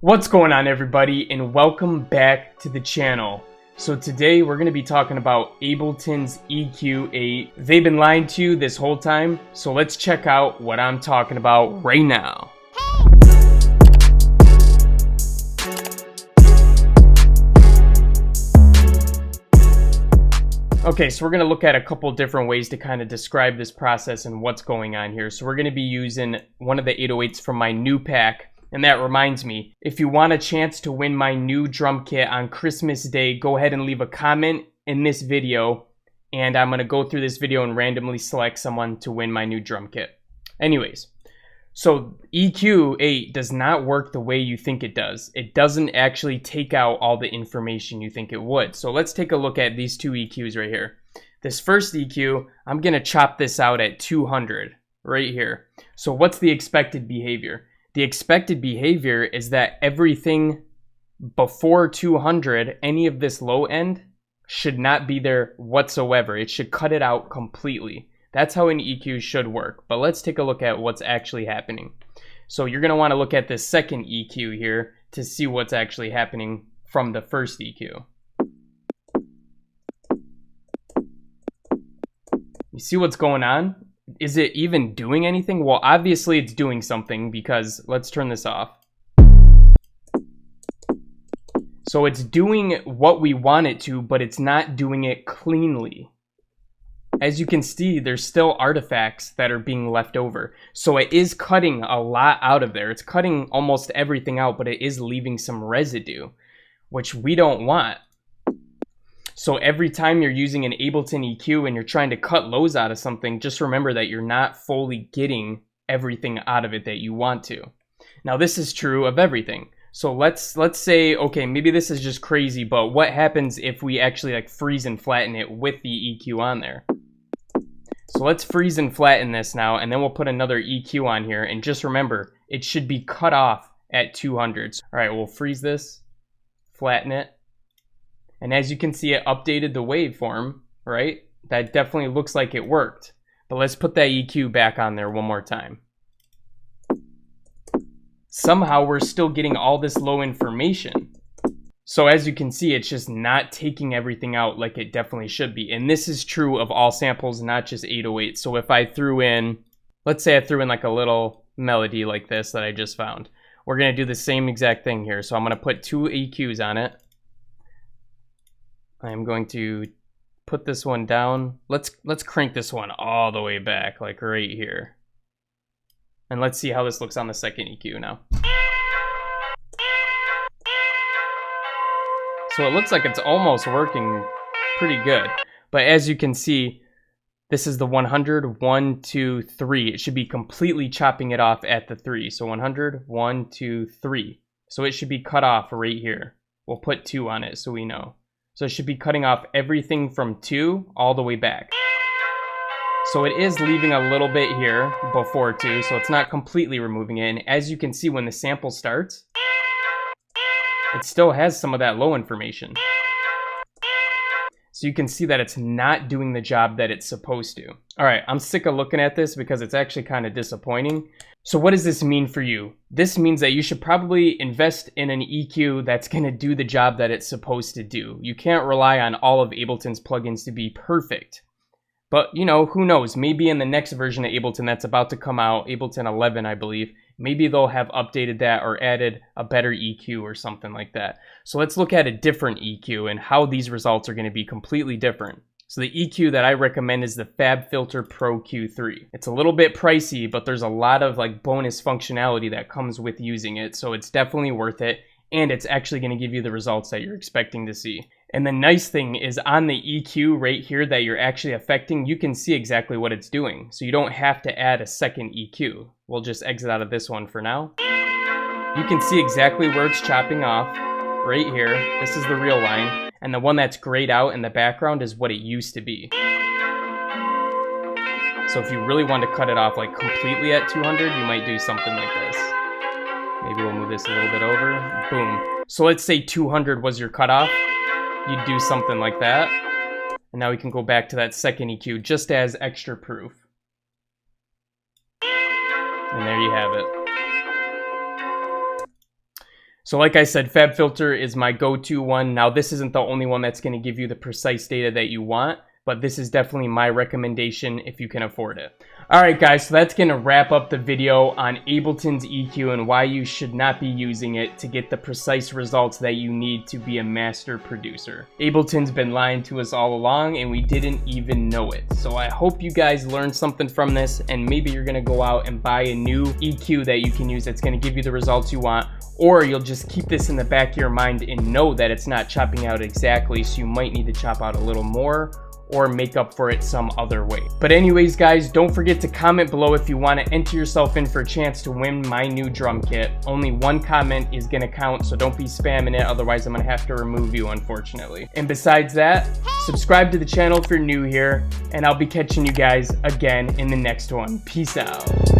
What's going on, everybody, and welcome back to the channel. So today we're going to be talking about Ableton's EQ8. They've been lying to you this whole time, so let's check out what I'm talking about right now. Okay, so we're going to look at a couple different ways to kind of describe this process and what's going on here. So we're going to be using one of the 808s from my new pack. And that reminds me, if you want a chance to win my new drum kit on Christmas Day, go ahead and leave a comment in this video, and I'm going to go through this video and randomly select someone to win my new drum kit. Anyways, so EQ8 does not work the way you think it does. It doesn't actually take out all the information you think it would. So let's take a look at these two EQs right here. This first EQ, I'm going to chop this out at 200 right here. So what's the expected behavior? The expected behavior is that everything before 200, any of this low end, should not be there whatsoever. It should cut it out completely. That's how an EQ should work. But let's take a look at what's actually happening. So you're going to want to look at the second EQ here to see what's actually happening from the first EQ. You see what's going on? Is it even doing anything? Well, obviously it's doing something, because let's turn this off. So it's doing what we want it to, but it's not doing it cleanly. As you can see, there's still artifacts that are being left over. So it is cutting a lot out of there. It's cutting almost everything out, but it is leaving some residue, which we don't want. So every time you're using an Ableton EQ and you're trying to cut lows out of something, just remember that you're not fully getting everything out of it that you want to. Now, this is true of everything. So let's say, okay, maybe this is just crazy, but what happens if we actually like freeze and flatten it with the EQ on there? So let's freeze and flatten this now, and then we'll put another EQ on here, and just remember, it should be cut off at 200. All right, we'll freeze this, flatten it. And as you can see, it updated the waveform, right? That definitely looks like it worked. But let's put that EQ back on there one more time. Somehow we're still getting all this low information. So as you can see, it's just not taking everything out like it definitely should be. And this is true of all samples, not just 808. So if I threw in, let's say I threw in like a little melody like this that I just found. We're going to do the same exact thing here. So I'm going to put two EQs on it. I'm going to put this one down. Let's crank this one all the way back, like right here. And let's see how this looks on the second EQ now. So it looks like it's almost working pretty good. But as you can see, this is the 100, 1, 2, 3. It should be completely chopping it off at the 3. So 100, 1, 2, 3. So it should be cut off right here. We'll put 2 on it so we know. So it should be cutting off everything from 2 all the way back. So it is leaving a little bit here before 2, so it's not completely removing it. And as you can see, when the sample starts, it still has some of that low information. So you can see that it's not doing the job that it's supposed to. All right, I'm sick of looking at this because it's actually kind of disappointing. So what does this mean for you? This means that you should probably invest in an EQ that's going to do the job that it's supposed to do. You can't rely on all of Ableton's plugins to be perfect. But, you know, who knows? Maybe in the next version of Ableton that's about to come out, Ableton 11, I believe, maybe they'll have updated that or added a better EQ or something like that. So let's look at a different EQ and how these results are going to be completely different. So the EQ that I recommend is the FabFilter Pro Q3. It's a little bit pricey, but there's a lot of like bonus functionality that comes with using it. So it's definitely worth it. And it's actually going to give you the results that you're expecting to see. And the nice thing is on the EQ right here that you're actually affecting, you can see exactly what it's doing. So you don't have to add a second EQ. We'll just exit out of this one for now. You can see exactly where it's chopping off right here. This is the real line. And the one that's grayed out in the background is what it used to be. So if you really want to cut it off like completely at 200, you might do something like this. Maybe we'll move this a little bit over. Boom. So let's say 200 was your cutoff. You'd do something like that. And now we can go back to that second EQ just as extra proof. And there you have it. So like I said, FabFilter is my go-to one. Now this isn't the only one that's going to give you the precise data that you want, but this is definitely my recommendation if you can afford it. Alright guys, so that's going to wrap up the video on Ableton's EQ and why you should not be using it to get the precise results that you need to be a master producer. Ableton's been lying to us all along and we didn't even know it. So I hope you guys learned something from this, and maybe you're going to go out and buy a new EQ that you can use that's going to give you the results you want, or you'll just keep this in the back of your mind and know that it's not chopping out exactly, so you might need to chop out a little more or make up for it some other way. But anyways guys, don't forget to comment below if you want to enter yourself in for a chance to win my new drum kit. Only one comment is gonna count, so don't be spamming it, otherwise I'm gonna have to remove you, unfortunately. And besides that, subscribe to the channel if you're new here, and I'll be catching you guys again in the next one. Peace out.